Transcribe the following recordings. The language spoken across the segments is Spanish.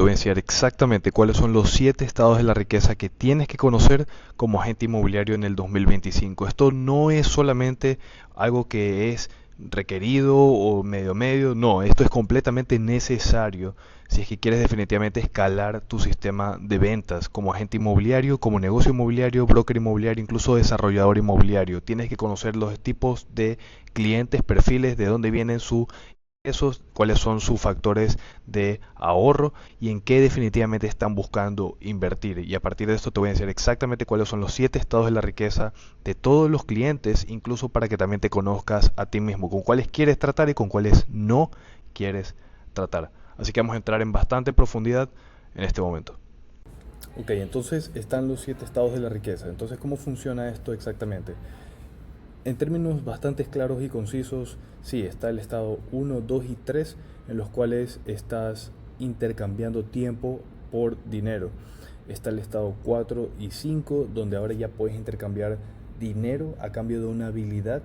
te voy a enseñar exactamente cuáles son los 7 estados de la riqueza que tienes que conocer como agente inmobiliario en el 2025. Esto no es solamente algo que es requerido o medio, no, esto es completamente necesario si es que quieres definitivamente escalar tu sistema de ventas como agente inmobiliario, como negocio inmobiliario, broker inmobiliario, incluso desarrollador inmobiliario. Tienes que conocer los tipos de clientes, perfiles, de dónde vienen sus ingresos, cuáles son sus factores de ahorro y en qué definitivamente están buscando invertir. Y a partir de esto te voy a decir exactamente cuáles son los 7 estados de la riqueza de todos los clientes, incluso para que también te conozcas a ti mismo, con cuáles quieres tratar y con cuáles no quieres tratar. Así que vamos a entrar en bastante profundidad en este momento. Ok, entonces están los 7 estados de la riqueza. Entonces, ¿cómo funciona esto exactamente? En términos bastante claros y concisos, sí, está el estado uno, 2 y 3, en los cuales estás intercambiando tiempo por dinero. Está el estado 4 y 5, donde ahora ya puedes intercambiar dinero a cambio de una habilidad.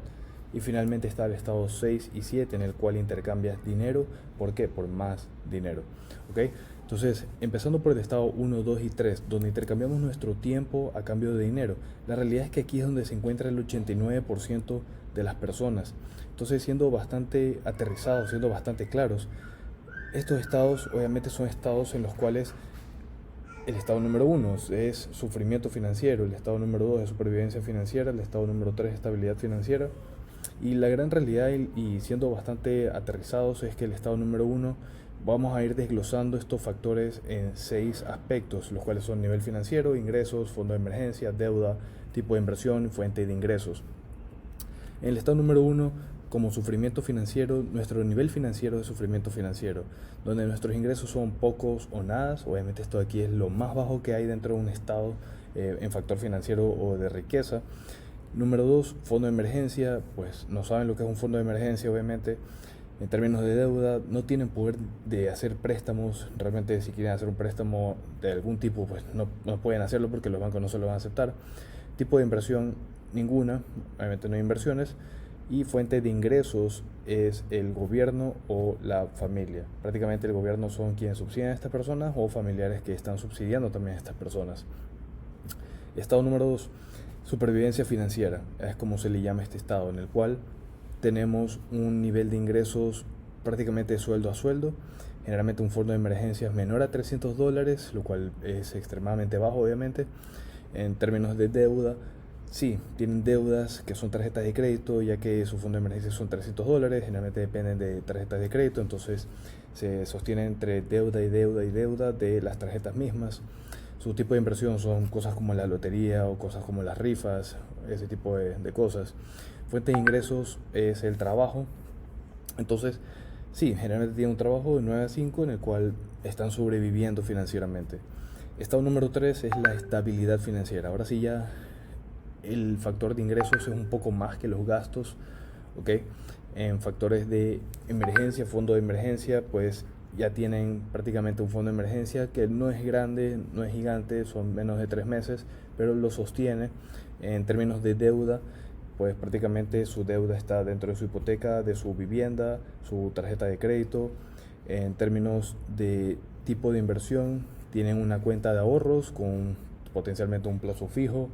Y finalmente está el estado 6 y 7, en el cual intercambias dinero. ¿Por qué? Por más dinero. ¿Ok? Entonces, empezando por el estado uno, 2 y 3, donde intercambiamos nuestro tiempo a cambio de dinero. La realidad es que aquí es donde se encuentra el 89% de las personas. Entonces, siendo bastante aterrizados, siendo bastante claros, estos estados obviamente son estados en los cuales el estado número uno es sufrimiento financiero, el estado número 2 es supervivencia financiera, el estado número 3 es estabilidad financiera. Y la gran realidad, y siendo bastante aterrizados, es que el estado número uno vamos a ir desglosando estos factores en 6 aspectos, los cuales son nivel financiero, ingresos, fondo de emergencia, deuda, tipo de inversión, fuente de ingresos. En el estado número uno, como sufrimiento financiero, nuestro nivel financiero es sufrimiento financiero, donde nuestros ingresos son pocos o nada. Obviamente esto aquí es lo más bajo que hay dentro de un estado en factor financiero o de riqueza. Número 2, fondo de emergencia. Pues no saben lo que es un fondo de emergencia, obviamente. En términos de deuda, no tienen poder de hacer préstamos. Realmente, si quieren hacer un préstamo de algún tipo, pues no pueden hacerlo porque los bancos no se lo van a aceptar. Tipo de inversión, ninguna. Obviamente no hay inversiones. Y fuente de ingresos es el gobierno o la familia. Prácticamente el gobierno son quienes subsidian a estas personas o familiares que están subsidiando también a estas personas. Estado número 2, supervivencia financiera. Es como se le llama este estado, en el cual tenemos un nivel de ingresos prácticamente de sueldo a sueldo, generalmente un fondo de emergencias menor a $300, lo cual es extremadamente bajo, obviamente. En términos de deuda, sí, tienen deudas que son tarjetas de crédito, ya que su fondo de emergencia son $300, generalmente dependen de tarjetas de crédito, entonces se sostiene entre deuda y deuda y deuda de las tarjetas mismas. Su tipo de inversión son cosas como la lotería o cosas como las rifas, ese tipo de cosas. Fuente de ingresos es el trabajo. Entonces, sí, generalmente tienen un trabajo de 9 a 5 en el cual están sobreviviendo financieramente. Estado número 3 es la estabilidad financiera. Ahora sí ya el factor de ingresos es un poco más que los gastos, ¿ok? En factores de emergencia, fondo de emergencia, pues ya tienen prácticamente un fondo de emergencia que no es grande, no es gigante, son menos de 3 meses, pero lo sostiene. En términos de deuda, pues prácticamente su deuda está dentro de su hipoteca, de su vivienda, su tarjeta de crédito. En términos de tipo de inversión, tienen una cuenta de ahorros con potencialmente un plazo fijo,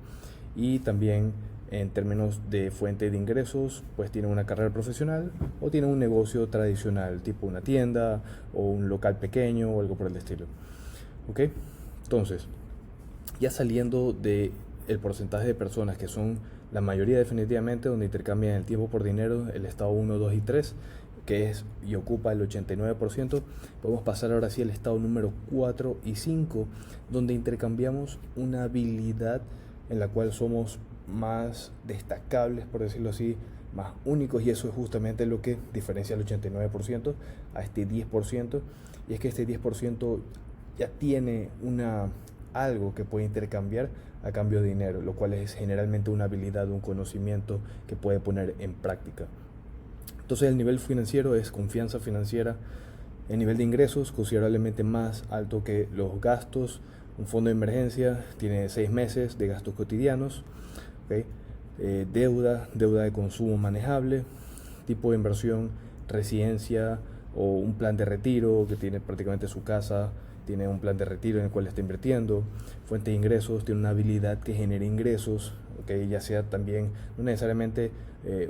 y también en términos de fuente de ingresos, pues tienen una carrera profesional o tienen un negocio tradicional, tipo una tienda o un local pequeño o algo por el estilo. ¿Ok? Entonces, ya saliendo de el porcentaje de personas que son la mayoría definitivamente, donde intercambian el tiempo por dinero, el estado uno, 2 y 3, que es y ocupa el 89%, podemos pasar ahora sí al estado número 4 y 5, donde intercambiamos una habilidad en la cual somos más destacables, por decirlo así, más únicos, y eso es justamente lo que diferencia el 89% a este 10%, y es que este 10% ya tiene algo que puede intercambiar a cambio de dinero, lo cual es generalmente una habilidad, un conocimiento que puede poner en práctica. Entonces el nivel financiero es confianza financiera. El nivel de ingresos considerablemente más alto que los gastos. Un fondo de emergencia tiene 6 meses de gastos cotidianos. ¿Okay? Deuda de consumo manejable. Tipo de inversión, residencia o un plan de retiro que tiene prácticamente su casa tiene un plan de retiro en el cual está invirtiendo. Fuente de ingresos, tiene una habilidad que genere ingresos, ¿okay? Ya sea también, no necesariamente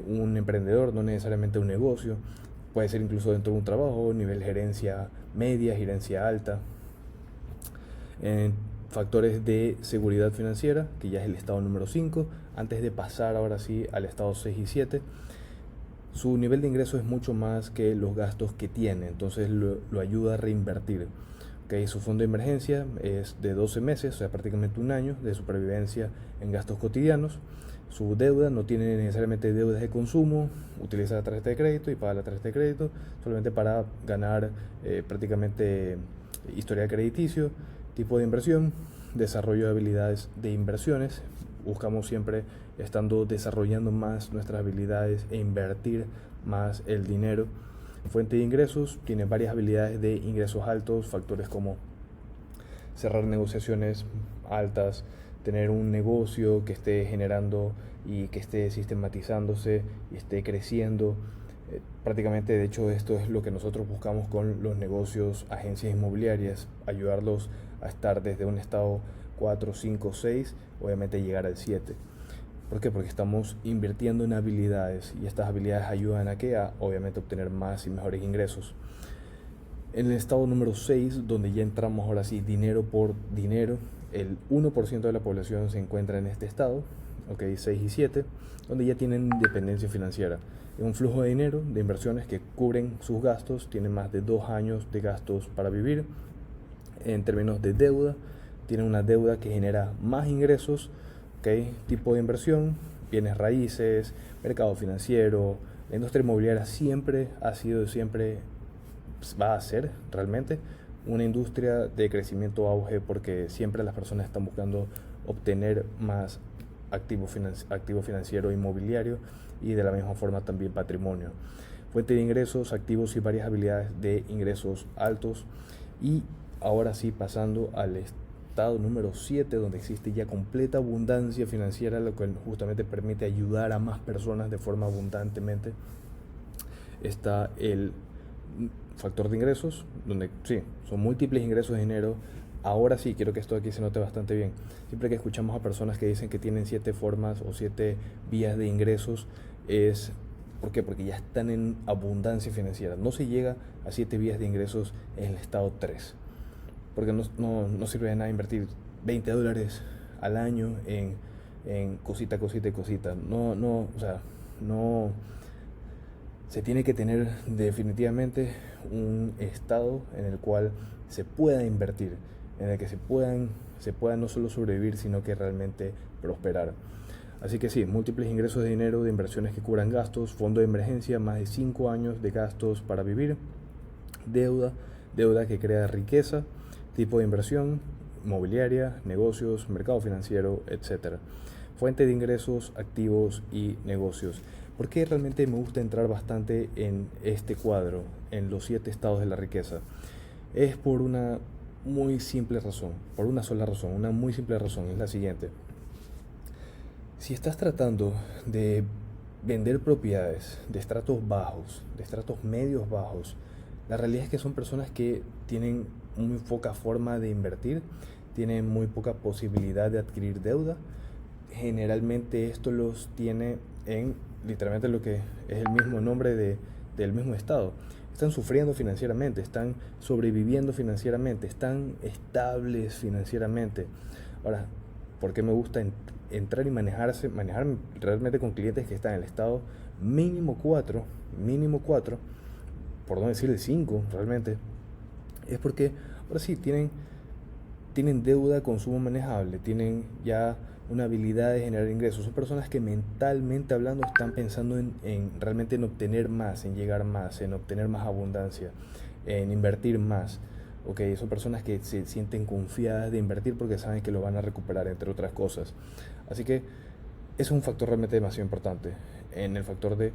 un emprendedor, no necesariamente un negocio, puede ser incluso dentro de un trabajo, nivel gerencia media, gerencia alta. Factores de seguridad financiera, que ya es el estado número 5, antes de pasar ahora sí al estado 6 y 7. Su nivel de ingreso es mucho más que los gastos que tiene, entonces lo ayuda a reinvertir. Okay, su fondo de emergencia es de 12 meses, o sea, prácticamente un año de supervivencia en gastos cotidianos. Su deuda no tiene necesariamente deudas de consumo, utiliza la tarjeta de crédito y paga la tarjeta de crédito solamente para ganar prácticamente historial crediticio. Tipo de inversión, desarrollo de habilidades de inversiones. Buscamos siempre estando desarrollando más nuestras habilidades e invertir más el dinero. Fuente de ingresos, tiene varias habilidades de ingresos altos, factores como cerrar negociaciones altas, tener un negocio que esté generando y que esté sistematizándose y esté creciendo. Prácticamente, de hecho, esto es lo que nosotros buscamos con los negocios, agencias inmobiliarias, ayudarlos a estar desde un estado 4, 5, 6, obviamente llegar al 7. ¿Por qué? Porque estamos invirtiendo en habilidades y estas habilidades ayudan a que obviamente obtener más y mejores ingresos. En el estado número 6, donde ya entramos ahora sí dinero por dinero, el 1% de la población se encuentra en este estado, okay, 6 y 7, donde ya tienen independencia financiera. Un flujo de dinero, de inversiones que cubren sus gastos, tienen más de 2 años de gastos para vivir. En términos de deuda, tienen una deuda que genera más ingresos, okay, tipo de inversión, bienes raíces, mercado financiero. La industria inmobiliaria siempre ha sido, siempre va a ser realmente una industria de crecimiento auge, porque siempre las personas están buscando obtener más activo financiero inmobiliario y de la misma forma también patrimonio. Fuente de ingresos, activos y varias habilidades de ingresos altos. Y ahora sí, pasando al estado número 7, donde existe ya completa abundancia financiera, lo que justamente permite ayudar a más personas de forma abundantemente. Está el factor de ingresos, donde sí, son múltiples ingresos de dinero. Ahora sí, quiero que esto aquí se note bastante bien. Siempre que escuchamos a personas que dicen que tienen 7 formas o 7 vías de ingresos, es ¿por qué? Porque ya están en abundancia financiera. No se llega a 7 vías de ingresos en el estado 3, porque no sirve de nada invertir $20 al año en cosita, cosita y cosita. O sea, no. Se tiene que tener definitivamente un estado en el cual se pueda invertir, en el que se pueda no solo sobrevivir, sino que realmente prosperar. Así que sí, múltiples ingresos de dinero, de inversiones que cubran gastos, fondo de emergencia, más de 5 años de gastos para vivir, deuda que crea riqueza, tipo de inversión, inmobiliaria, negocios, mercado financiero, etc. Fuente de ingresos, activos y negocios. ¿Por qué realmente me gusta entrar bastante en este cuadro, en los 7 estados de la riqueza? Es por una muy simple razón, por una sola razón, una muy simple razón, es la siguiente. Si estás tratando de vender propiedades de estratos bajos, de estratos medios bajos, la realidad es que son personas que tienen muy poca forma de invertir, tienen muy poca posibilidad de adquirir deuda. Generalmente esto los tiene en literalmente lo que es el mismo nombre del mismo estado. Están sufriendo financieramente, están sobreviviendo financieramente, están estables financieramente. Ahora, ¿por qué me gusta entrar y manejar realmente con clientes que están en el estado mínimo 4, por no decirle 5 realmente? Es porque ahora sí tienen deuda, consumo manejable, tienen ya una habilidad de generar ingresos. Son personas que mentalmente hablando están pensando en realmente en obtener más, en llegar más, en obtener más abundancia, en invertir más. Okay, son personas que se sienten confiadas de invertir porque saben que lo van a recuperar, entre otras cosas. Así que es un factor realmente demasiado importante. En el factor de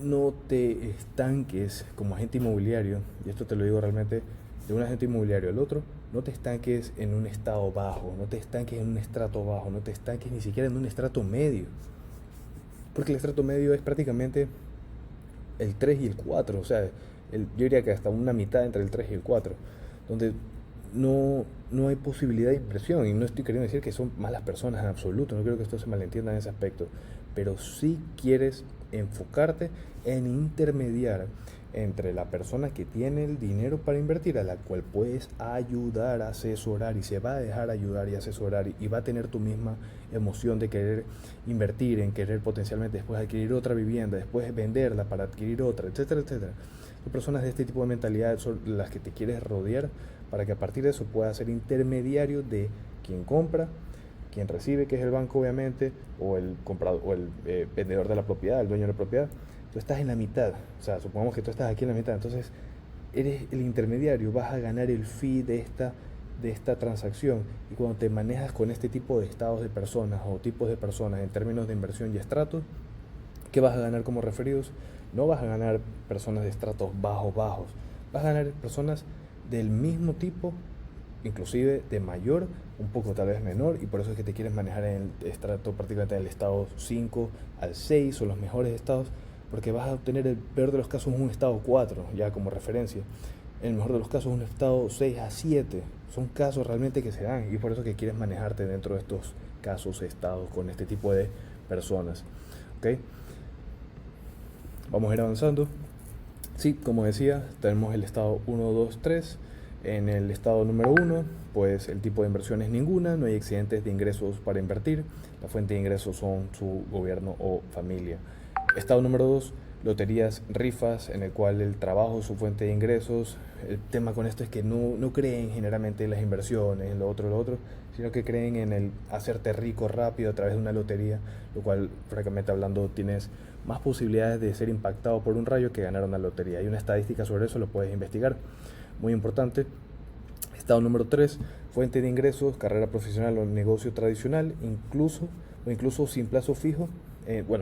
no te estanques como agente inmobiliario, y esto te lo digo realmente de un agente inmobiliario al otro, no te estanques en un estado bajo, no te estanques en un estrato bajo, no te estanques ni siquiera en un estrato medio, porque el estrato medio es prácticamente el 3 y el 4, o sea, yo diría que hasta una mitad entre el 3 y el 4, donde no hay posibilidad de inversión. Y no estoy queriendo decir que son malas personas en absoluto, no quiero que esto se malentienda en ese aspecto, pero si quieres enfocarte en intermediar entre la persona que tiene el dinero para invertir, a la cual puedes ayudar, asesorar, y se va a dejar ayudar y asesorar, y va a tener tu misma emoción de querer invertir, en querer potencialmente después adquirir otra vivienda, después venderla para adquirir otra, etcétera, etcétera. Son personas de este tipo de mentalidad son las que te quieres rodear, para que a partir de eso puedas ser intermediario de quien compra, quien recibe, que es el banco obviamente, o el comprador, o el vendedor de la propiedad, el dueño de la propiedad. Tú estás en la mitad, o sea, supongamos que tú estás aquí en la mitad, entonces eres el intermediario, vas a ganar el fee de esta transacción. Y cuando te manejas con este tipo de estados de personas o tipos de personas en términos de inversión y estratos, ¿qué vas a ganar como referidos? No vas a ganar personas de estratos bajos, bajos, vas a ganar personas del mismo tipo, inclusive de mayor, un poco tal vez menor, y por eso es que te quieres manejar en el estrato, prácticamente en el estado 5 al 6 o los mejores estados, porque vas a obtener el peor de los casos un estado 4 ya como referencia, en el mejor de los casos un estado 6 a 7. Son casos realmente que se dan, y por eso que quieres manejarte dentro de estos casos, estados, con este tipo de personas. ¿Ok? Vamos a ir avanzando. Sí, como decía, tenemos el estado 1, 2, 3. En el estado número 1, pues el tipo de inversión es ninguna, no hay excedentes de ingresos para invertir, la fuente de ingresos son su gobierno o familia. Estado número 2, loterías, rifas, en el cual el trabajo es su fuente de ingresos. El tema con esto es que no creen generalmente en las inversiones, en lo otro, sino que creen en el hacerte rico rápido a través de una lotería, lo cual, francamente hablando, tienes más posibilidades de ser impactado por un rayo que ganar una lotería. Hay una estadística sobre eso, lo puedes investigar. Muy importante. Estado número 3, fuente de ingresos, carrera profesional o negocio tradicional, incluso sin plazo fijo.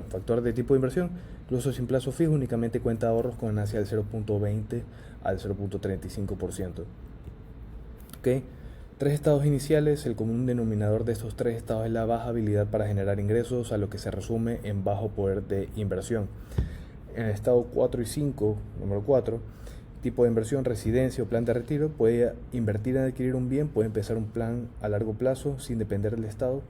Factor de tipo de inversión, incluso sin plazo fijo, únicamente cuenta de ahorros con ganancia del 0.20 al 0.35%. ¿Ok? Tres estados iniciales, el común denominador de estos tres estados es la baja habilidad para generar ingresos, a lo que se resume en bajo poder de inversión. En el estado 4 y 5, número 4, tipo de inversión, residencia o plan de retiro, puede invertir en adquirir un bien, puede empezar un plan a largo plazo sin depender del estado,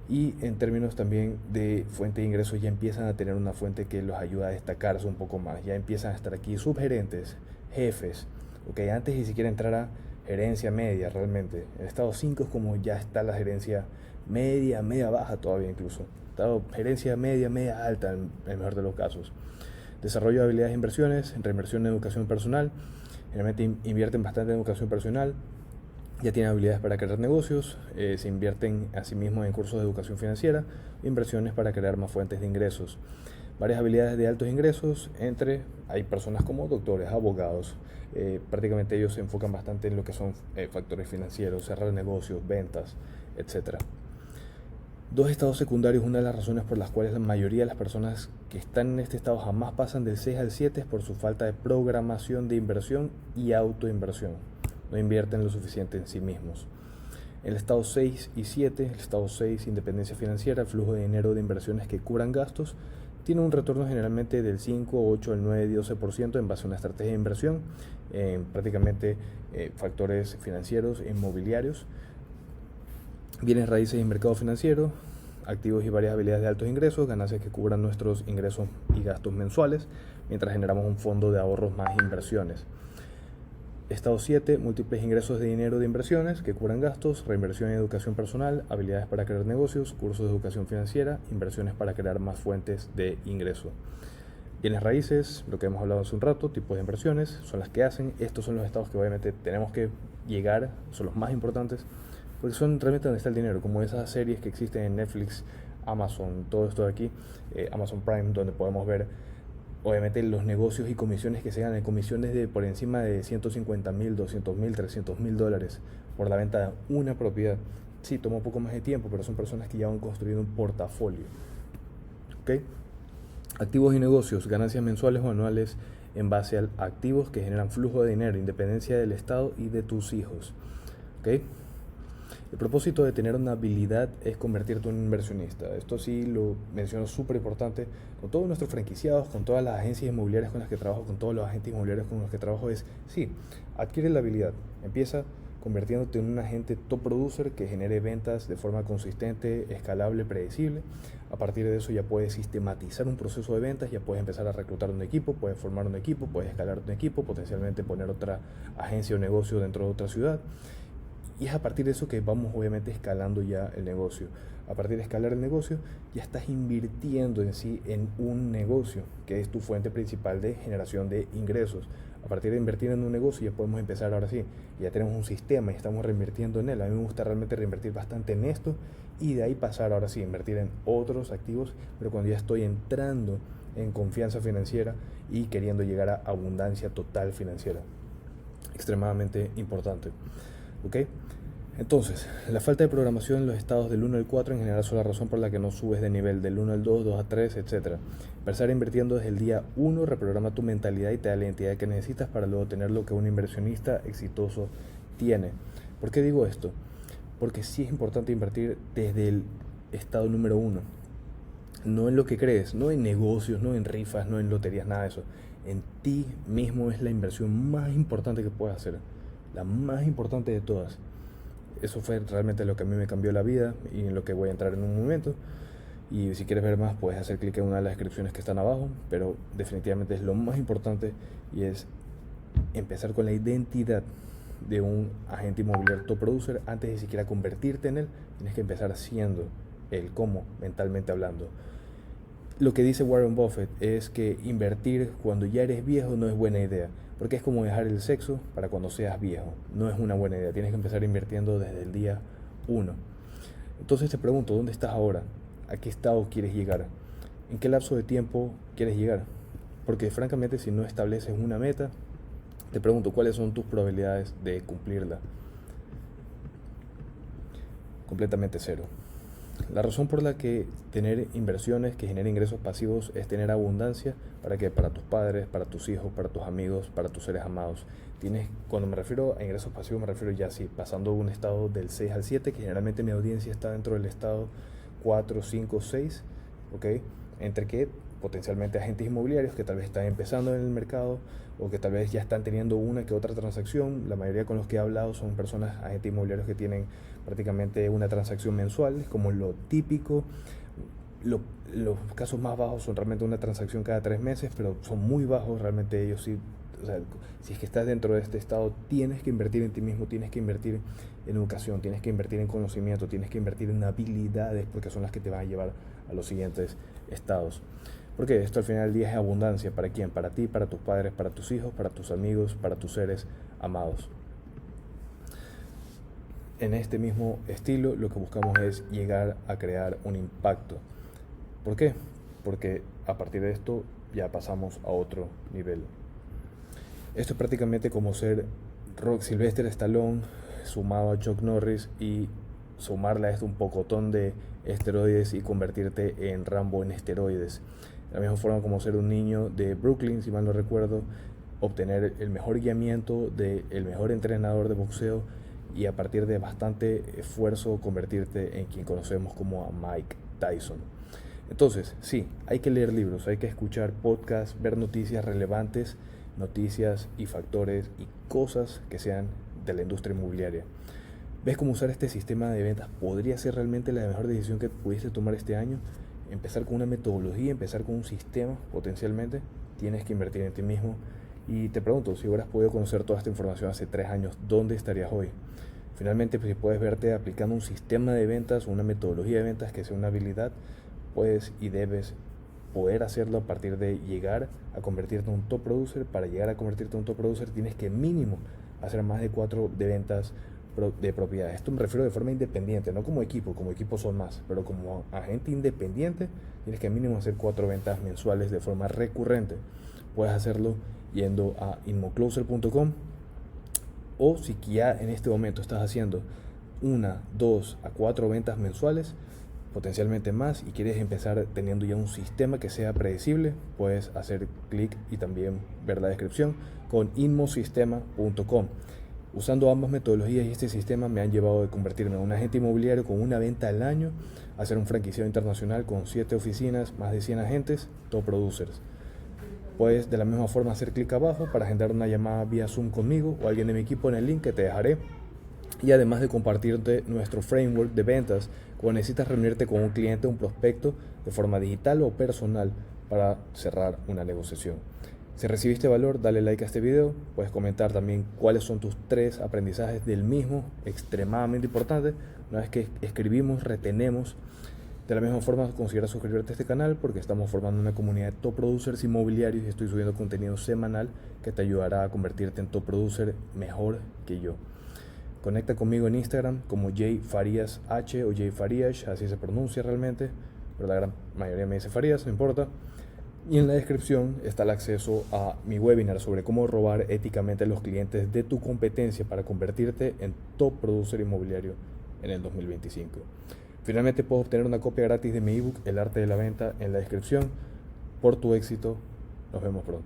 y en términos también de fuente de ingresos ya empiezan a tener una fuente que los ayuda a destacarse un poco más, ya empiezan a estar aquí subgerentes, jefes, okay, antes ni siquiera entrar a gerencia media realmente. El estado 5 es como ya está la gerencia media, media baja todavía incluso, estado gerencia media, media alta en el mejor de los casos. Desarrollo de habilidades e inversiones, reinversión en educación personal, generalmente invierten bastante en educación personal, ya tienen habilidades para crear negocios, se invierten asimismo en cursos de educación financiera, inversiones para crear más fuentes de ingresos. Varias habilidades de altos ingresos, hay personas como doctores, abogados, prácticamente ellos se enfocan bastante en lo que son factores financieros, cerrar negocios, ventas, etc. Dos estados secundarios, una de las razones por las cuales la mayoría de las personas que están en este estado jamás pasan del 6 al 7 es por su falta de programación de inversión y autoinversión. No invierten lo suficiente en sí mismos. El estado 6 y 7, el estado 6, independencia financiera, el flujo de dinero de inversiones que cubran gastos, tiene un retorno generalmente del 5, 8, el 9, 12% en base a una estrategia de inversión en prácticamente factores financieros e inmobiliarios, bienes raíces y mercado financiero, activos y varias habilidades de altos ingresos, ganancias que cubran nuestros ingresos y gastos mensuales, mientras generamos un fondo de ahorros más inversiones. Estado 7, múltiples ingresos de dinero de inversiones que cubran gastos, reinversión en educación personal, habilidades para crear negocios, cursos de educación financiera, inversiones para crear más fuentes de ingreso. Bienes raíces, lo que hemos hablado hace un rato, tipos de inversiones, son las que hacen. Estos son los estados que obviamente tenemos que llegar, son los más importantes, porque son realmente donde está el dinero, como esas series que existen en Netflix, Amazon, todo esto de aquí, Amazon Prime, donde podemos ver obviamente los negocios y comisiones que se ganan, comisiones de por encima de 150,000, 200,000, 300,000 dólares por la venta de una propiedad. Sí, toma un poco más de tiempo, pero son personas que ya han construido un portafolio. ¿Ok? Activos y negocios, ganancias mensuales o anuales en base a activos que generan flujo de dinero, independencia del Estado y de tus hijos. ¿Ok? El propósito de tener una habilidad es convertirte en un inversionista. Esto sí lo menciono súper importante con todos nuestros franquiciados, con todas las agencias inmobiliarias con las que trabajo, con todos los agentes inmobiliarios con los que trabajo, es sí, adquiere la habilidad. Empieza convirtiéndote en un agente top producer que genere ventas de forma consistente, escalable, predecible. A partir de eso ya puedes sistematizar un proceso de ventas, ya puedes empezar a reclutar un equipo, puedes formar un equipo, puedes escalar un equipo, potencialmente poner otra agencia o negocio dentro de otra ciudad. Y es a partir de eso que vamos obviamente escalando ya el negocio. A partir de escalar el negocio, ya estás invirtiendo en sí en un negocio, que es tu fuente principal de generación de ingresos. A partir de invertir en un negocio ya podemos empezar ahora sí. Ya tenemos un sistema y estamos reinvirtiendo en él. A mí me gusta realmente reinvertir bastante en esto y de ahí pasar ahora sí, invertir en otros activos, pero cuando ya estoy entrando en confianza financiera y queriendo llegar a abundancia total financiera. Extremadamente importante. ¿Ok? Entonces, la falta de programación en los estados del 1 al 4 en general son la razón por la que no subes de nivel del 1 al 2, 2 a 3, etc. Empezar invirtiendo desde el día 1 reprograma tu mentalidad y te da la identidad que necesitas para luego tener lo que un inversionista exitoso tiene. ¿Por qué digo esto? Porque sí es importante invertir desde el estado número 1. No en lo que crees, no en negocios, no en rifas, no en loterías, nada de eso. En ti mismo es la inversión más importante que puedes hacer. La más importante de todas. Eso fue realmente lo que a mí me cambió la vida y en lo que voy a entrar en un momento. Y si quieres ver más, puedes hacer clic en una de las descripciones que están abajo, pero definitivamente es lo más importante y es empezar con la identidad de un agente inmobiliario top producer. Antes de siquiera convertirte en él, tienes que empezar siendo el cómo, mentalmente hablando. Lo que dice Warren Buffett es que invertir cuando ya eres viejo no es buena idea, porque es como dejar el sexo para cuando seas viejo. No es una buena idea, tienes que empezar invirtiendo desde el día 1. Entonces te pregunto, ¿dónde estás ahora? ¿A qué estado quieres llegar? ¿En qué lapso de tiempo quieres llegar? Porque francamente, si no estableces una meta, te pregunto, ¿cuáles son tus probabilidades de cumplirla? Completamente cero. La razón por la que tener inversiones que generen ingresos pasivos es tener abundancia. ¿Para qué? Para tus padres, para tus hijos, para tus amigos, para tus seres amados. Cuando me refiero a ingresos pasivos, me refiero ya así, pasando de un estado del 6 al 7, que generalmente mi audiencia está dentro del estado 4, 5, 6, ¿ok? Entre que potencialmente agentes inmobiliarios que tal vez están empezando en el mercado o que tal vez ya están teniendo una que otra transacción. La mayoría con los que he hablado son personas, agentes inmobiliarios que tienen prácticamente una transacción mensual, es como lo típico. Los casos más bajos son realmente una transacción cada 3 meses, pero son muy bajos realmente ellos sí. O sea, si es que estás dentro de este estado, tienes que invertir en ti mismo, tienes que invertir en educación, tienes que invertir en conocimiento, tienes que invertir en habilidades, porque son las que te van a llevar a los siguientes estados. Porque esto al final del día es abundancia. ¿Para quién? Para ti, para tus padres, para tus hijos, para tus amigos, para tus seres amados. En este mismo estilo, lo que buscamos es llegar a crear un impacto. ¿Por qué? Porque a partir de esto ya pasamos a otro nivel. Esto es prácticamente como ser Sylvester Stallone sumado a Chuck Norris y sumarle a esto un pocotón de esteroides y convertirte en Rambo en esteroides. De la misma forma como ser un niño de Brooklyn, si mal no recuerdo, obtener el mejor guiamiento del mejor entrenador de boxeo y a partir de bastante esfuerzo convertirte en quien conocemos como a Mike Tyson. Entonces, sí, hay que leer libros, hay que escuchar podcasts, ver noticias relevantes, noticias y factores y cosas que sean de la industria inmobiliaria. ¿Ves cómo usar este sistema de ventas podría ser realmente la mejor decisión que pudiste tomar este año? Empezar con una metodología, empezar con un sistema potencialmente. Tienes que invertir en ti mismo. Y te pregunto, si hubieras podido conocer toda esta información hace 3 años, ¿dónde estarías hoy? Finalmente, pues, si puedes verte aplicando un sistema de ventas o una metodología de ventas que sea una habilidad, puedes y debes poder hacerlo a partir de llegar a convertirte en un top producer. Para llegar a convertirte en un top producer tienes que mínimo hacer más de 4 de ventas de propiedad. Esto me refiero de forma independiente, no como equipo son más, pero como agente independiente tienes que mínimo hacer 4 ventas mensuales de forma recurrente. Puedes hacerlo yendo a inmocloser.com o si ya en este momento estás haciendo 1, 2 a 4 ventas mensuales, potencialmente más, y quieres empezar teniendo ya un sistema que sea predecible, puedes hacer clic y también ver la descripción con inmosistema.com. Usando ambas metodologías y este sistema me han llevado de convertirme en un agente inmobiliario con una venta al año a ser un franquiciado internacional con 7 oficinas, más de 100 agentes, top producers. Puedes de la misma forma hacer clic abajo para agendar una llamada vía Zoom conmigo o alguien de mi equipo en el link que te dejaré y además de compartirte nuestro framework de ventas cuando necesitas reunirte con un cliente o un prospecto de forma digital o personal para cerrar una negociación. Si recibiste valor, dale like a este video. Puedes comentar también cuáles son tus 3 aprendizajes del mismo, extremadamente importante. Una vez que escribimos, retenemos. De la misma forma, considera suscribirte a este canal porque estamos formando una comunidad de top producers inmobiliarios y estoy subiendo contenido semanal que te ayudará a convertirte en top producer mejor que yo. Conecta conmigo en Instagram como jfarías h o jfarías, así se pronuncia realmente, pero la gran mayoría me dice Farías, no importa. Y en la descripción está el acceso a mi webinar sobre cómo robar éticamente a los clientes de tu competencia para convertirte en top producer inmobiliario en el 2025. Finalmente puedes obtener una copia gratis de mi ebook El arte de la venta en la descripción. Por tu éxito, nos vemos pronto.